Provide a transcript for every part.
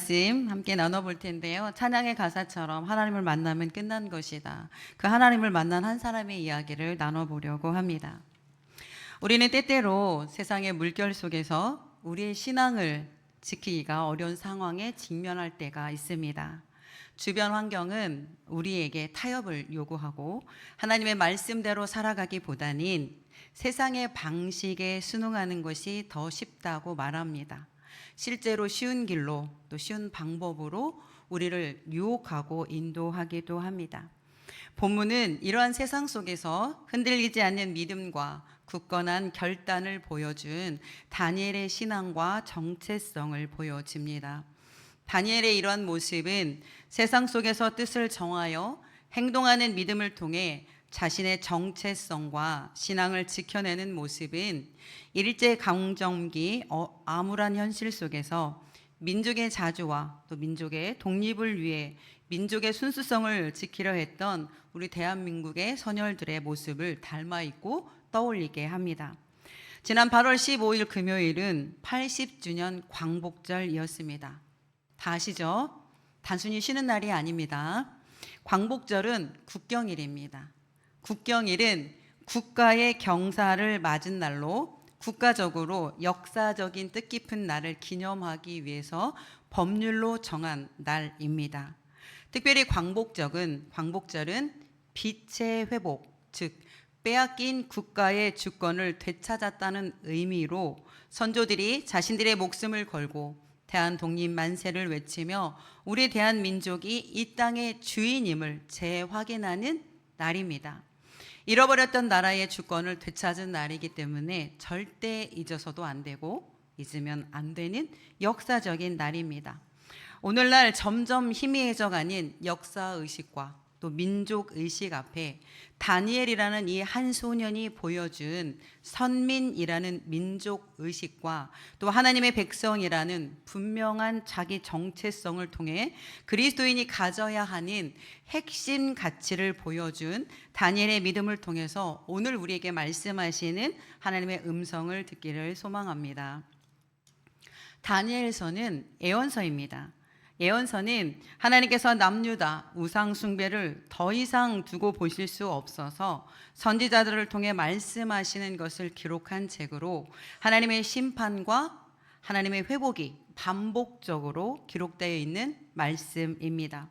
말씀 함께 나눠볼 텐데요. 찬양의 가사처럼 하나님을 만나면 끝난 것이다. 그 하나님을 만난 한 사람의 이야기를 나눠보려고 합니다. 우리는 때때로 세상의 물결 속에서 우리의 신앙을 지키기가 어려운 상황에 직면할 때가 있습니다. 주변 환경은 우리에게 타협을 요구하고 하나님의 말씀대로 살아가기보다는 세상의 방식에 순응하는 것이 더 쉽다고 말합니다. 실제로 쉬운 길로 또 쉬운 방법으로 우리를 유혹하고 인도하기도 합니다. 본문은 이러한 세상 속에서 흔들리지 않는 믿음과 굳건한 결단을 보여준 다니엘의 신앙과 정체성을 보여줍니다. 다니엘의 이러한 모습은 세상 속에서 뜻을 정하여 행동하는 믿음을 통해 자신의 정체성과 신앙을 지켜내는 모습은 일제강점기 암울한 현실 속에서 민족의 자주와 또 민족의 독립을 위해 민족의 순수성을 지키려 했던 우리 대한민국의 선열들의 모습을 닮아 있고 떠올리게 합니다. 지난 8월 15일 금요일은 80주년 광복절이었습니다. 다 아시죠? 단순히 쉬는 날이 아닙니다. 광복절은 국경일입니다. 국경일은 국가의 경사를 맞은 날로 국가적으로 역사적인 뜻깊은 날을 기념하기 위해서 법률로 정한 날입니다. 특별히 광복절은 빛의 회복, 즉 빼앗긴 국가의 주권을 되찾았다는 의미로 선조들이 자신들의 목숨을 걸고 대한 독립 만세를 외치며 우리 대한민족이 이 땅의 주인임을 재확인하는 날입니다. 잃어버렸던 나라의 주권을 되찾은 날이기 때문에 절대 잊어서도 안 되고 잊으면 안 되는 역사적인 날입니다. 오늘날 점점 희미해져가는 역사의식과 또 민족의식 앞에 다니엘이라는 이 한 소년이 보여준 선민이라는 민족의식과 또 하나님의 백성이라는 분명한 자기 정체성을 통해 그리스도인이 가져야 하는 핵심 가치를 보여준 다니엘의 믿음을 통해서 오늘 우리에게 말씀하시는 하나님의 음성을 듣기를 소망합니다. 다니엘서는 예언서입니다. 예언서는 하나님께서 남유다 우상 숭배를 더 이상 두고 보실 수 없어서 선지자들을 통해 말씀하시는 것을 기록한 책으로 하나님의 심판과 하나님의 회복이 반복적으로 기록되어 있는 말씀입니다.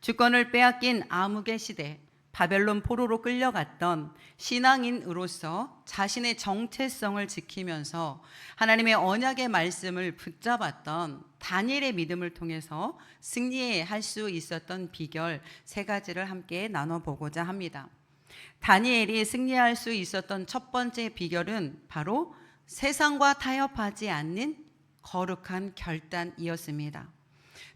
주권을 빼앗긴 암흑의 시대, 바벨론 포로로 끌려갔던 신앙인으로서 자신의 정체성을 지키면서 하나님의 언약의 말씀을 붙잡았던 다니엘의 믿음을 통해서 승리할 수 있었던 비결 3가지를 함께 나눠보고자 합니다. 다니엘이 승리할 수 있었던 첫 번째 비결은 바로 세상과 타협하지 않는 거룩한 결단이었습니다.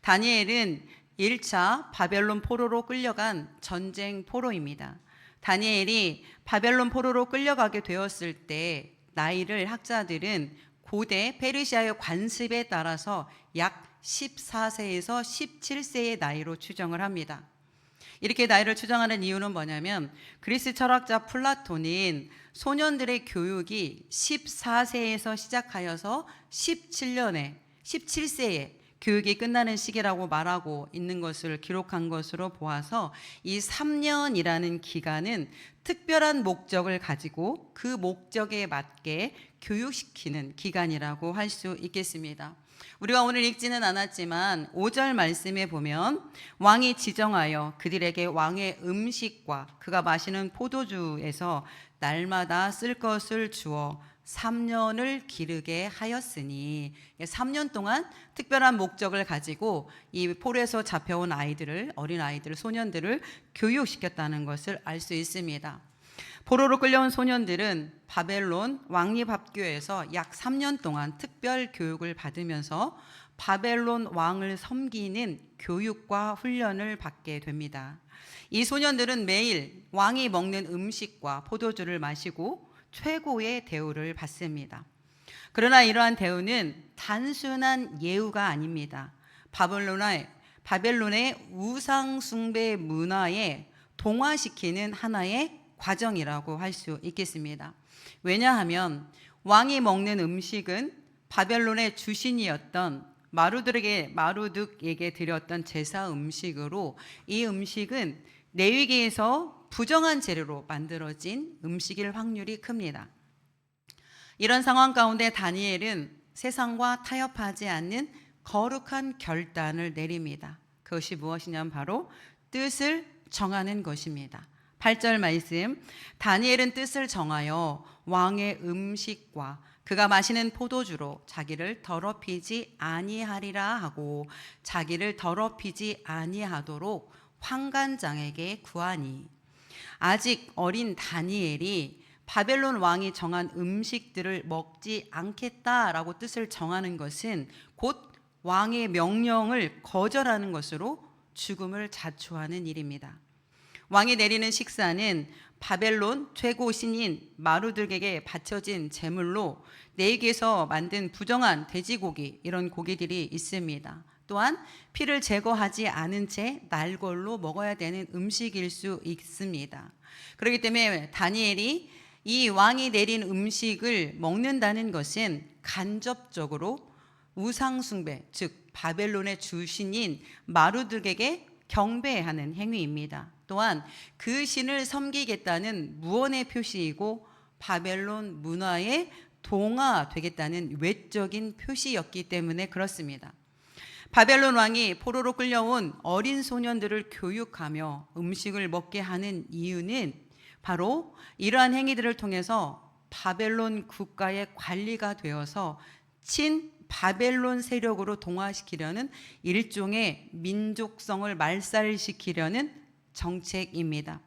다니엘은 1차 바벨론 포로로 끌려간 전쟁 포로입니다. 다니엘이 바벨론 포로로 끌려가게 되었을 때 나이를 학자들은 고대 페르시아의 관습에 따라서 약 14세에서 17세의 나이로 추정을 합니다. 이렇게 나이를 추정하는 이유는 뭐냐면 그리스 철학자 플라톤은 소년들의 교육이 14세에서 시작하여서 17세에 교육이 끝나는 시기라고 말하고 있는 것을 기록한 것으로 보아서 이 3년이라는 기간은 특별한 목적을 가지고 그 목적에 맞게 교육시키는 기간이라고 할 수 있겠습니다. 우리가 오늘 읽지는 않았지만 5절 말씀에 보면 왕이 지정하여 그들에게 왕의 음식과 그가 마시는 포도주에서 날마다 쓸 것을 주어 3년을 기르게 하였으니 3년 동안 특별한 목적을 가지고 이 포로에서 잡혀온 아이들을 어린 아이들 소년들을 교육시켰다는 것을 알 수 있습니다. 포로로 끌려온 소년들은 바벨론 왕립학교에서 약 3년 동안 특별 교육을 받으면서 바벨론 왕을 섬기는 교육과 훈련을 받게 됩니다. 이 소년들은 매일 왕이 먹는 음식과 포도주를 마시고 최고의 대우를 받습니다. 그러나 이러한 대우는 단순한 예우가 아닙니다. 바벨론의 우상 숭배 문화에 동화시키는 하나의 과정이라고 할 수 있겠습니다. 왜냐하면 왕이 먹는 음식은 바벨론의 주신이었던 마루득에게 드렸던 제사 음식으로 이 음식은 레위기에서 부정한 재료로 만들어진 음식일 확률이 큽니다. 이런 상황 가운데 다니엘은 세상과 타협하지 않는 거룩한 결단을 내립니다. 그것이 무엇이냐면 바로 뜻을 정하는 것입니다. 8절 말씀, 다니엘은 뜻을 정하여 왕의 음식과 그가 마시는 포도주로 자기를 더럽히지 아니하리라 하고 자기를 더럽히지 아니하도록 환관장에게 구하니. 아직 어린 다니엘이 바벨론 왕이 정한 음식들을 먹지 않겠다라고 뜻을 정하는 것은 곧 왕의 명령을 거절하는 것으로 죽음을 자초하는 일입니다. 왕이 내리는 식사는 바벨론 최고 신인 마루득에게 바쳐진 제물로 내기에서 만든 부정한 돼지고기, 이런 고기들이 있습니다. 또한 피를 제거하지 않은 채 날걸로 먹어야 되는 음식일 수 있습니다. 그렇기 때문에 다니엘이 이 왕이 내린 음식을 먹는다는 것은 간접적으로 우상숭배, 즉 바벨론의 주신인 마루득에게 경배하는 행위입니다. 또한 그 신을 섬기겠다는 무언의 표시이고 바벨론 문화에 동화되겠다는 외적인 표시였기 때문에 그렇습니다. 바벨론 왕이 포로로 끌려온 어린 소년들을 교육하며 음식을 먹게 하는 이유는 바로 이러한 행위들을 통해서 바벨론 국가의 관리가 되어서 친 바벨론 세력으로 동화시키려는 일종의 민족성을 말살시키려는 정책입니다.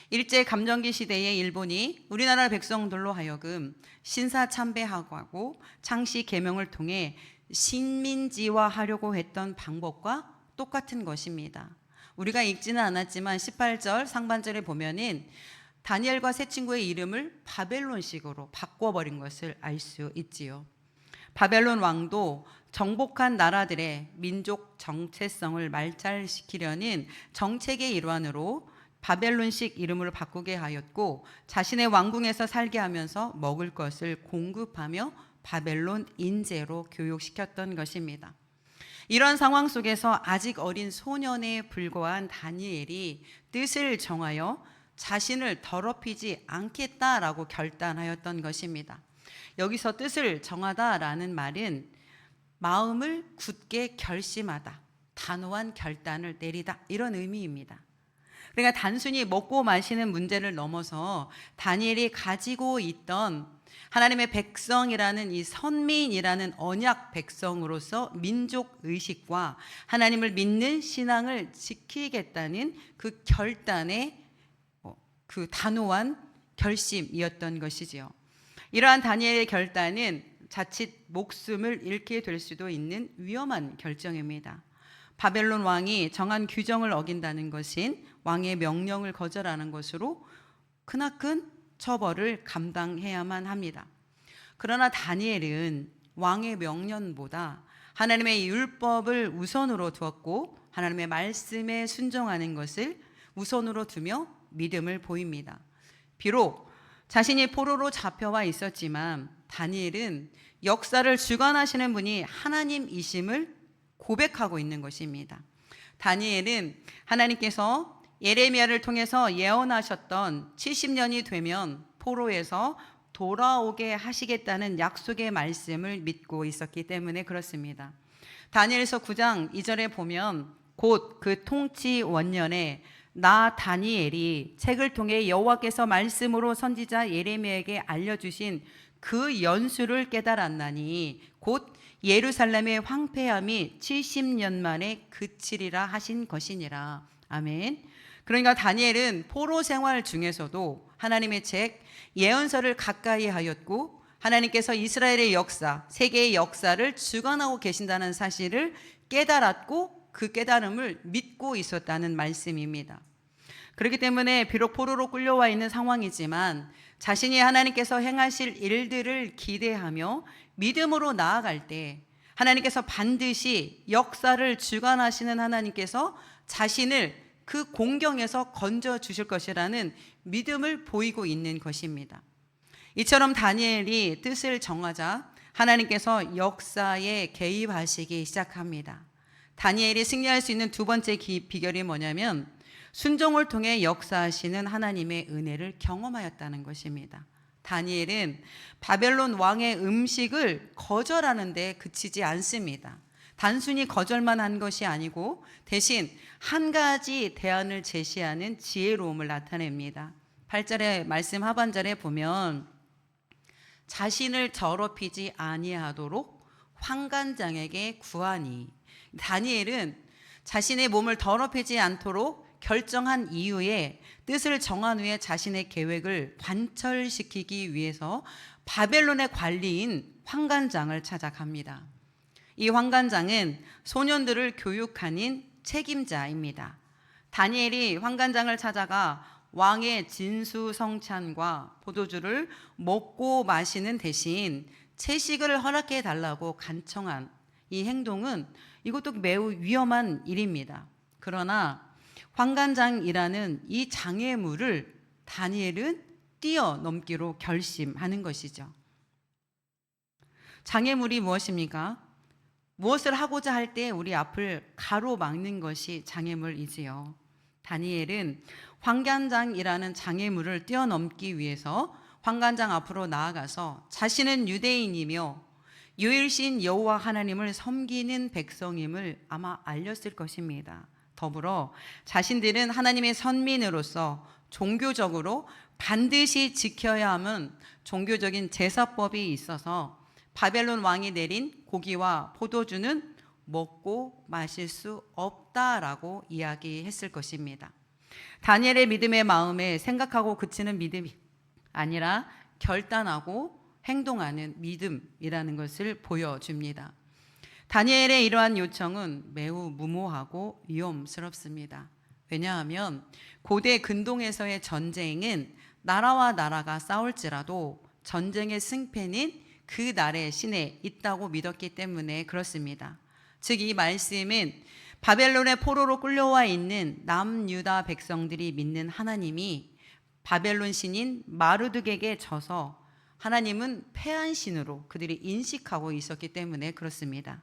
일제 감정기 시대의 일본이 우리나라 백성들로 하여금 신사 참배하고 창씨 계명을 통해 식민지화하려고 했던 방법과 똑같은 것입니다. 우리가 읽지는 않았지만 18절 상반절에 보면은 다니엘과 세 친구의 이름을 바벨론식으로 바꿔버린 것을 알 수 있지요. 바벨론 왕도 정복한 나라들의 민족 정체성을 말살시키려는 정책의 일환으로 바벨론식 이름을 바꾸게 하였고 자신의 왕궁에서 살게 하면서 먹을 것을 공급하며 바벨론 인재로 교육시켰던 것입니다. 이런 상황 속에서 아직 어린 소년에 불과한 다니엘이 뜻을 정하여 자신을 더럽히지 않겠다라고 결단하였던 것입니다. 여기서 뜻을 정하다라는 말은 마음을 굳게 결심하다, 단호한 결단을 내리다, 이런 의미입니다. 그러니까 단순히 먹고 마시는 문제를 넘어서 다니엘이 가지고 있던 하나님의 백성이라는 이 선민이라는 언약 백성으로서 민족 의식과 하나님을 믿는 신앙을 지키겠다는 그 결단의 그 단호한 결심이었던 것이지요. 이러한 다니엘의 결단은 자칫 목숨을 잃게 될 수도 있는 위험한 결정입니다. 바벨론 왕이 정한 규정을 어긴다는 것은 왕의 명령을 거절하는 것으로 크나큰 처벌을 감당해야만 합니다. 그러나 다니엘은 왕의 명령보다 하나님의 율법을 우선으로 두었고 하나님의 말씀에 순종하는 것을 우선으로 두며 믿음을 보입니다. 비록 자신이 포로로 잡혀와 있었지만 다니엘은 역사를 주관하시는 분이 하나님이심을 고백하고 있는 것입니다. 다니엘은 하나님께서 예레미야를 통해서 예언하셨던 70년이 되면 포로에서 돌아오게 하시겠다는 약속의 말씀을 믿고 있었기 때문에 그렇습니다. 다니엘서 9장 2절에 보면 곧 그 통치 원년에 나 다니엘이 책을 통해 여호와께서 말씀으로 선지자 예레미야에게 알려주신 그 연수를 깨달았나니 곧 예루살렘의 황폐함이 70년 만에 그치리라 하신 것이니라. 아멘. 그러니까 다니엘은 포로 생활 중에서도 하나님의 책 예언서를 가까이 하였고 하나님께서 이스라엘의 역사, 세계의 역사를 주관하고 계신다는 사실을 깨달았고 그 깨달음을 믿고 있었다는 말씀입니다. 그렇기 때문에 비록 포로로 끌려와 있는 상황이지만 자신이 하나님께서 행하실 일들을 기대하며 믿음으로 나아갈 때 하나님께서 반드시 역사를 주관하시는 하나님께서 자신을 그 공경에서 건져 주실 것이라는 믿음을 보이고 있는 것입니다. 이처럼 다니엘이 뜻을 정하자 하나님께서 역사에 개입하시기 시작합니다. 다니엘이 승리할 수 있는 두 번째 비결이 뭐냐면 순종을 통해 역사하시는 하나님의 은혜를 경험하였다는 것입니다. 다니엘은 바벨론 왕의 음식을 거절하는 데 그치지 않습니다. 단순히 거절만 한 것이 아니고 대신 한 가지 대안을 제시하는 지혜로움을 나타냅니다. 8절의 말씀 하반절에 보면 자신을 더럽히지 아니하도록 환관장에게 구하니, 다니엘은 자신의 몸을 더럽히지 않도록 결정한 이후에 뜻을 정한 후에 자신의 계획을 관철시키기 위해서 바벨론의 관리인 환관장을 찾아갑니다. 이 환관장은 소년들을 교육하는 책임자입니다. 다니엘이 환관장을 찾아가 왕의 진수성찬과 포도주를 먹고 마시는 대신 채식을 허락해 달라고 간청한 이 행동은 이것도 매우 위험한 일입니다. 그러나 환관장이라는 이 장애물을 다니엘은 뛰어넘기로 결심하는 것이죠. 장애물이 무엇입니까? 무엇을 하고자 할 때 우리 앞을 가로막는 것이 장애물이지요. 다니엘은 환관장이라는 장애물을 뛰어넘기 위해서 환관장 앞으로 나아가서 자신은 유대인이며 유일신 여호와 하나님을 섬기는 백성임을 아마 알렸을 것입니다. 더불어 자신들은 하나님의 선민으로서 종교적으로 반드시 지켜야 하는 종교적인 제사법이 있어서 바벨론 왕이 내린 고기와 포도주는 먹고 마실 수 없다라고 이야기했을 것입니다. 다니엘의 믿음의 마음에 생각하고 그치는 믿음이 아니라 결단하고 행동하는 믿음이라는 것을 보여줍니다. 다니엘의 이러한 요청은 매우 무모하고 위험스럽습니다. 왜냐하면 고대 근동에서의 전쟁은 나라와 나라가 싸울지라도 전쟁의 승패는 그 나라의 신에 있다고 믿었기 때문에 그렇습니다. 즉 이 말씀은 바벨론의 포로로 끌려와 있는 남유다 백성들이 믿는 하나님이 바벨론 신인 마르둑에게 져서 하나님은 패한 신으로 그들이 인식하고 있었기 때문에 그렇습니다.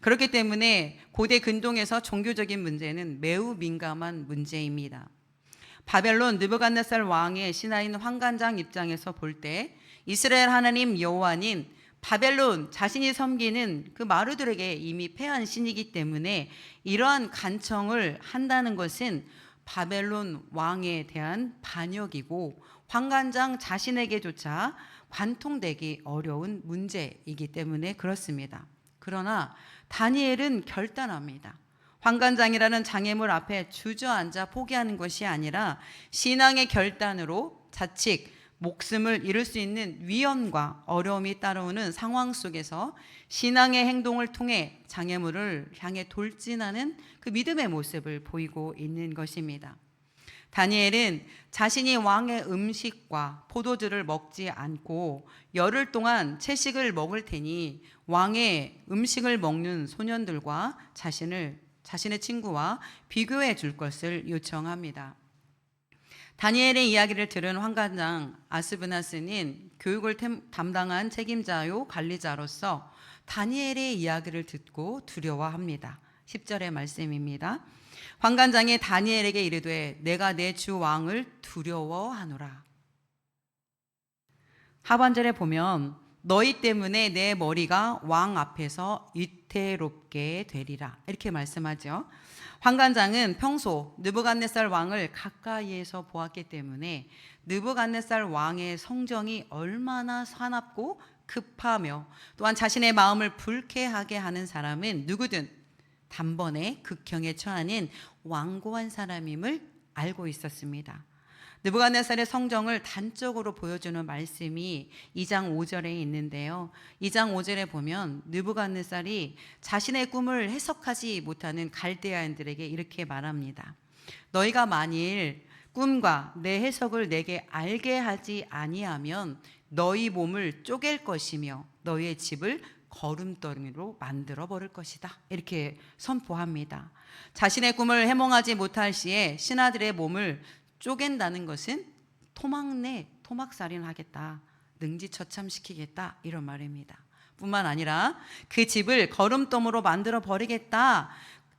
그렇기 때문에 고대 근동에서 종교적인 문제는 매우 민감한 문제입니다. 바벨론 느부갓네살 왕의 신하인 환관장 입장에서 볼 때 이스라엘 하나님 여호와는 바벨론 자신이 섬기는 그 마르들에게 이미 패한 신이기 때문에 이러한 간청을 한다는 것은 바벨론 왕에 대한 반역이고 환관장 자신에게조차 관통되기 어려운 문제이기 때문에 그렇습니다. 그러나 다니엘은 결단합니다. 환관장이라는 장애물 앞에 주저앉아 포기하는 것이 아니라 신앙의 결단으로 자칫 목숨을 잃을 수 있는 위험과 어려움이 따라오는 상황 속에서 신앙의 행동을 통해 장애물을 향해 돌진하는 그 믿음의 모습을 보이고 있는 것입니다. 다니엘은 자신이 왕의 음식과 포도주를 먹지 않고 열흘 동안 채식을 먹을 테니 왕의 음식을 먹는 소년들과 자신의 친구와 비교해 줄 것을 요청합니다. 다니엘의 이야기를 들은 환관장 아스브나스는 교육을 담당한 책임자요 관리자로서 다니엘의 이야기를 듣고 두려워합니다. 10절의 말씀입니다. 환관장이 다니엘에게 이르되 내가 내 주 왕을 두려워하노라. 하반절에 보면 너희 때문에 내 머리가 왕 앞에서 위태롭게 되리라 이렇게 말씀하죠. 환관장은 평소 느부갓네살 왕을 가까이에서 보았기 때문에 느부갓네살 왕의 성정이 얼마나 사납고 급하며 또한 자신의 마음을 불쾌하게 하는 사람은 누구든 단번에 극형에 처하는 완고한 사람임을 알고 있었습니다. 느부갓네살의 성정을 단적으로 보여주는 말씀이 2장 5절에 있는데요. 2장 5절에 보면 느부갓네살이 자신의 꿈을 해석하지 못하는 갈대아인들에게 이렇게 말합니다. 너희가 만일 꿈과 내 해석을 내게 알게 하지 아니하면 너희 몸을 쪼갤 것이며 너희의 집을 거름더미로 만들어 버릴 것이다. 이렇게 선포합니다. 자신의 꿈을 해몽하지 못할 시에 신하들의 몸을 쪼갠다는 것은 토막살인하겠다, 능지처참시키겠다 이런 말입니다. 뿐만 아니라 그 집을 거름돌로 만들어 버리겠다.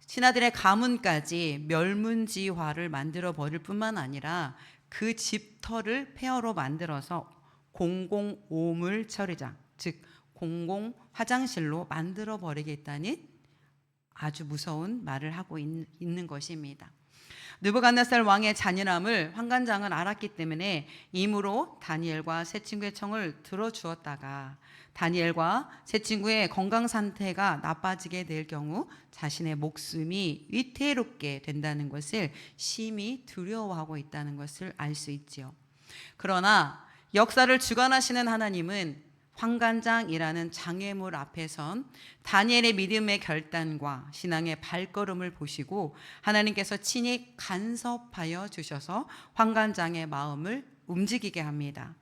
신하들의 가문까지 멸문지화를 만들어 버릴 뿐만 아니라 그 집터를 폐허로 만들어서 공공 오물 처리장, 즉 공공 화장실로 만들어 버리겠다는 아주 무서운 말을 하고 있는 것입니다. 느부갓네살 왕의 잔인함을 환관장은 알았기 때문에 임으로 다니엘과 세 친구의 청을 들어주었다가 다니엘과 세 친구의 건강 상태가 나빠지게 될 경우 자신의 목숨이 위태롭게 된다는 것을 심히 두려워하고 있다는 것을 알 수 있지요. 그러나 역사를 주관하시는 하나님은 환관장이라는 장애물 앞에선 다니엘의 믿음의 결단과 신앙의 발걸음을 보시고 하나님께서 친히 간섭하여 주셔서 환관장의 마음을 움직이게 합니다.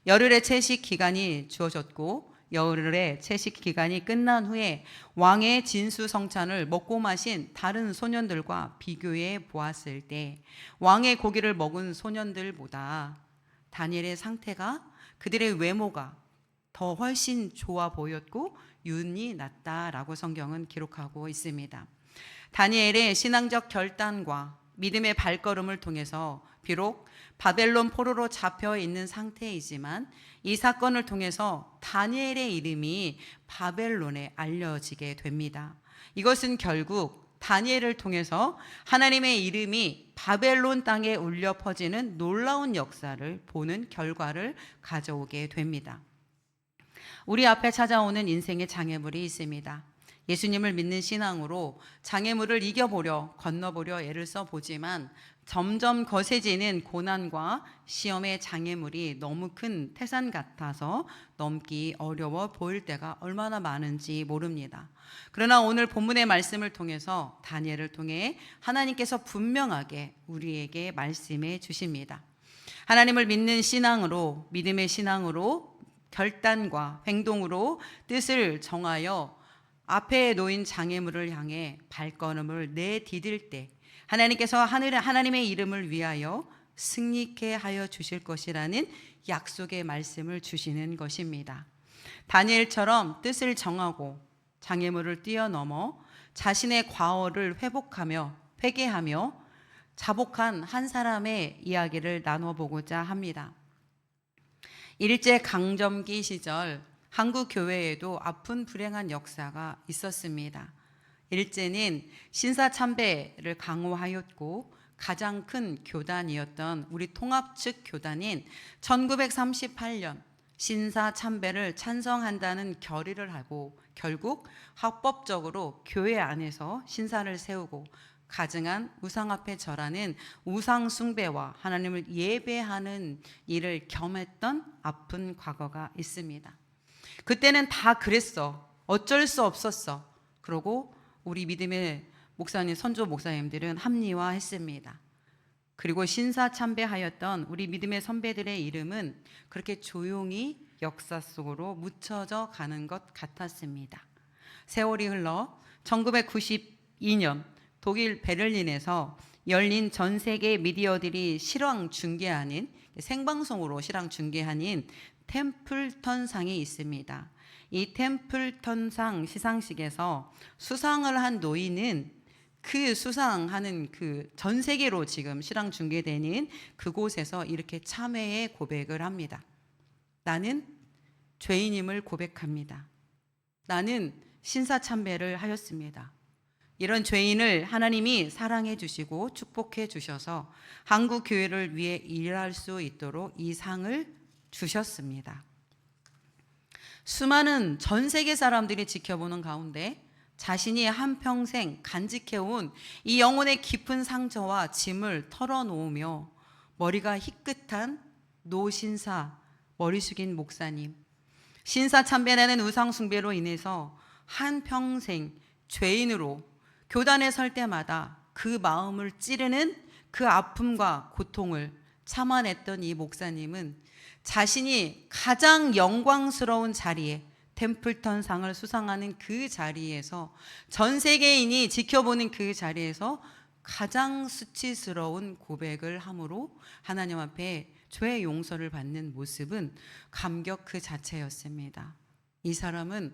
열흘의 채식 기간이 주어졌고 열흘의 채식 기간이 끝난 후에 왕의 진수성찬을 먹고 마신 다른 소년들과 비교해 보았을 때 왕의 고기를 먹은 소년들보다 다니엘의 상태가, 그들의 외모가 더 훨씬 좋아 보였고 윤이 났다라고 성경은 기록하고 있습니다. 다니엘의 신앙적 결단과 믿음의 발걸음을 통해서 비록 바벨론 포로로 잡혀 있는 상태이지만 이 사건을 통해서 다니엘의 이름이 바벨론에 알려지게 됩니다. 이것은 결국 다니엘을 통해서 하나님의 이름이 바벨론 땅에 울려 퍼지는 놀라운 역사를 보는 결과를 가져오게 됩니다. 우리 앞에 찾아오는 인생의 장애물이 있습니다. 예수님을 믿는 신앙으로 장애물을 이겨보려, 건너보려 애를 써보지만 점점 거세지는 고난과 시험의 장애물이 너무 큰 태산 같아서 넘기 어려워 보일 때가 얼마나 많은지 모릅니다. 그러나 오늘 본문의 말씀을 통해서 다니엘을 통해 하나님께서 분명하게 우리에게 말씀해 주십니다. 하나님을 믿는 신앙으로, 믿음의 신앙으로 결단과 행동으로 뜻을 정하여 앞에 놓인 장애물을 향해 발걸음을 내디딜 때 하나님께서 하나님의 이름을 위하여 승리케 하여 주실 것이라는 약속의 말씀을 주시는 것입니다. 다니엘처럼 뜻을 정하고 장애물을 뛰어넘어 자신의 과거를 회복하며 회개하며 자복한 한 사람의 이야기를 나눠보고자 합니다. 일제강점기 시절 한국 교회에도 아픈 불행한 역사가 있었습니다. 일제는 신사참배를 강호하였고 가장 큰 교단이었던 우리 통합 측 교단인 1938년 신사참배를 찬성한다는 결의를 하고 결국 합법적으로 교회 안에서 신사를 세우고 가증한 우상 앞에 절하는 우상 숭배와 하나님을 예배하는 일을 겸했던 아픈 과거가 있습니다. 그때는 다 그랬어. 어쩔 수 없었어. 그러고 우리 믿음의 목사님, 선조 목사님들은 합리화했습니다. 그리고 신사참배하였던 우리 믿음의 선배들의 이름은 그렇게 조용히 역사 속으로 묻혀져 가는 것 같았습니다. 세월이 흘러 1992년 독일 베를린에서 열린 전 세계 미디어들이 실황 중계하는 생방송으로 실황 중계하는 템플턴상이 있습니다. 이 템플턴상 시상식에서 수상을 한 노인은 그 수상하는 그 전 세계로 지금 실황 중계되는 그곳에서 이렇게 참회의 고백을 합니다. 나는 죄인임을 고백합니다. 나는 신사참배를 하였습니다. 이런 죄인을 하나님이 사랑해 주시고 축복해 주셔서 한국 교회를 위해 일할 수 있도록 이 상을 주셨습니다. 수많은 전 세계 사람들이 지켜보는 가운데 자신이 한평생 간직해온 이 영혼의 깊은 상처와 짐을 털어놓으며 머리가 희끗한 노신사, 머리 숙인 목사님, 신사참배라는 우상숭배로 인해서 한평생 죄인으로 교단에 설 때마다 그 마음을 찌르는 그 아픔과 고통을 참아냈던 이 목사님은 자신이 가장 영광스러운 자리에 템플턴상을 수상하는 그 자리에서 전 세계인이 지켜보는 그 자리에서 가장 수치스러운 고백을 함으로 하나님 앞에 죄의 용서를 받는 모습은 감격 그 자체였습니다. 이 사람은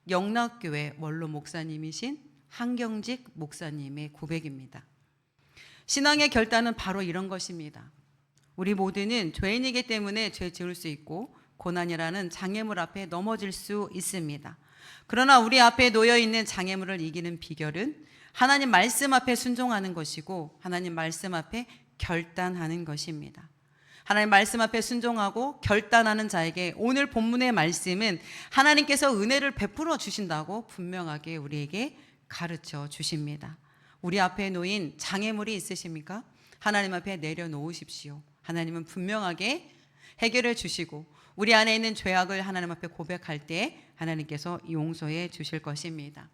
영락교회 원로 목사님이신 한경직 목사님의 고백입니다. 신앙의 결단은 바로 이런 것입니다. 우리 모두는 죄인이기 때문에 죄 지을 수 있고 고난이라는 장애물 앞에 넘어질 수 있습니다. 그러나 우리 앞에 놓여 있는 장애물을 이기는 비결은 하나님 말씀 앞에 순종하는 것이고 하나님 말씀 앞에 결단하는 것입니다. 하나님 말씀 앞에 순종하고 결단하는 자에게 오늘 본문의 말씀은 하나님께서 은혜를 베풀어 주신다고 분명하게 우리에게 가르쳐 주십니다. 우리 앞에 놓인 장애물이 있으십니까? 하나님 앞에 내려놓으십시오. 하나님은 분명하게 해결해 주시고 우리 안에 있는 죄악을 하나님 앞에 고백할 때 하나님께서 용서해 주실 것입니다.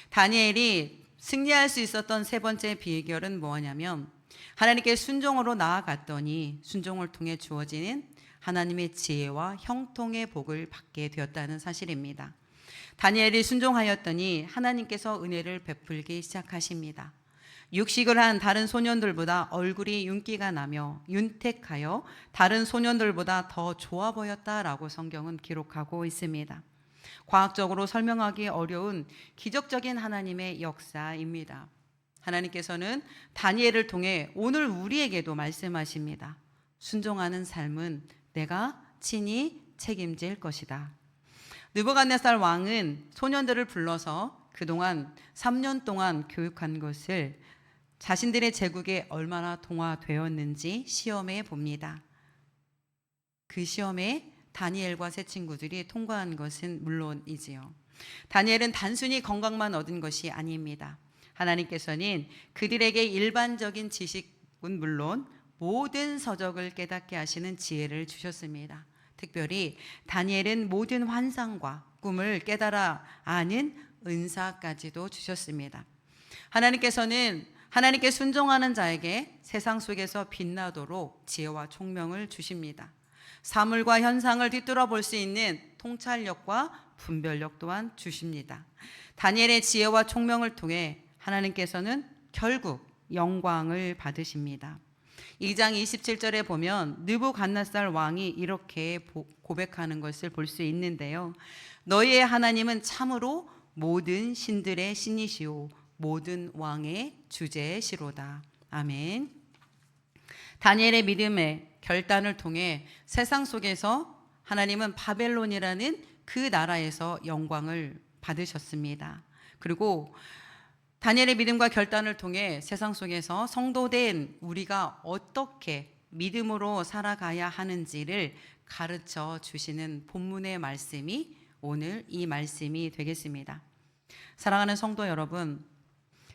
다니엘이 승리할 수 있었던 세 번째 비결은 뭐냐면 하나님께 순종으로 나아갔더니 순종을 통해 주어지는 하나님의 지혜와 형통의 복을 받게 되었다는 사실입니다. 다니엘이 순종하였더니 하나님께서 은혜를 베풀기 시작하십니다. 육식을 한 다른 소년들보다 얼굴이 윤기가 나며 윤택하여 다른 소년들보다 더 좋아 보였다라고 성경은 기록하고 있습니다. 과학적으로 설명하기 어려운 기적적인 하나님의 역사입니다. 하나님께서는 다니엘을 통해 오늘 우리에게도 말씀하십니다. 순종하는 삶은 내가 친히 책임질 것이다. 느부갓네살 왕은 소년들을 불러서 그동안 3년 동안 교육한 것을 자신들의 제국에 얼마나 동화되었는지 시험해 봅니다. 그 시험에 다니엘과 세 친구들이 통과한 것은 물론이지요. 다니엘은 단순히 건강만 얻은 것이 아닙니다. 하나님께서는 그들에게 일반적인 지식은 물론 모든 서적을 깨닫게 하시는 지혜를 주셨습니다. 특별히 다니엘은 모든 환상과 꿈을 깨달아 아는 은사까지도 주셨습니다. 하나님께서는 하나님께 순종하는 자에게 세상 속에서 빛나도록 지혜와 총명을 주십니다. 사물과 현상을 뒤돌아 볼 수 있는 통찰력과 분별력 또한 주십니다. 다니엘의 지혜와 총명을 통해 하나님께서는 결국 영광을 받으십니다. 2장 27절에 보면 느부갓네살 왕이 이렇게 고백하는 것을 볼 수 있는데요. 너희의 하나님은 참으로 모든 신들의 신이시오 모든 왕의 주제시로다. 아멘. 다니엘의 믿음의 결단을 통해 세상 속에서 하나님은 바벨론이라는 그 나라에서 영광을 받으셨습니다. 그리고 다니엘의 믿음과 결단을 통해 세상 속에서 성도된 우리가 어떻게 믿음으로 살아가야 하는지를 가르쳐 주시는 본문의 말씀이 오늘 이 말씀이 되겠습니다. 사랑하는 성도 여러분,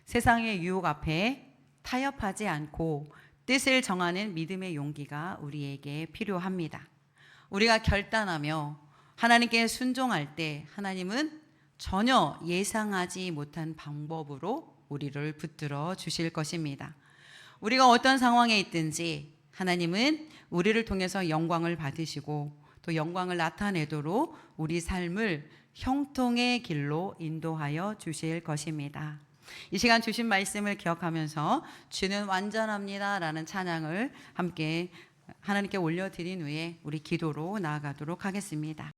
세상의 유혹 앞에 타협하지 않고 뜻을 정하는 믿음의 용기가 우리에게 필요합니다. 우리가 결단하며 하나님께 순종할 때 하나님은 전혀 예상하지 못한 방법으로 우리를 붙들어 주실 것입니다. 우리가 어떤 상황에 있든지 하나님은 우리를 통해서 영광을 받으시고 또 영광을 나타내도록 우리 삶을 형통의 길로 인도하여 주실 것입니다. 이 시간 주신 말씀을 기억하면서 주는 완전합니다 라는 찬양을 함께 하나님께 올려드린 후에 우리 기도로 나아가도록 하겠습니다.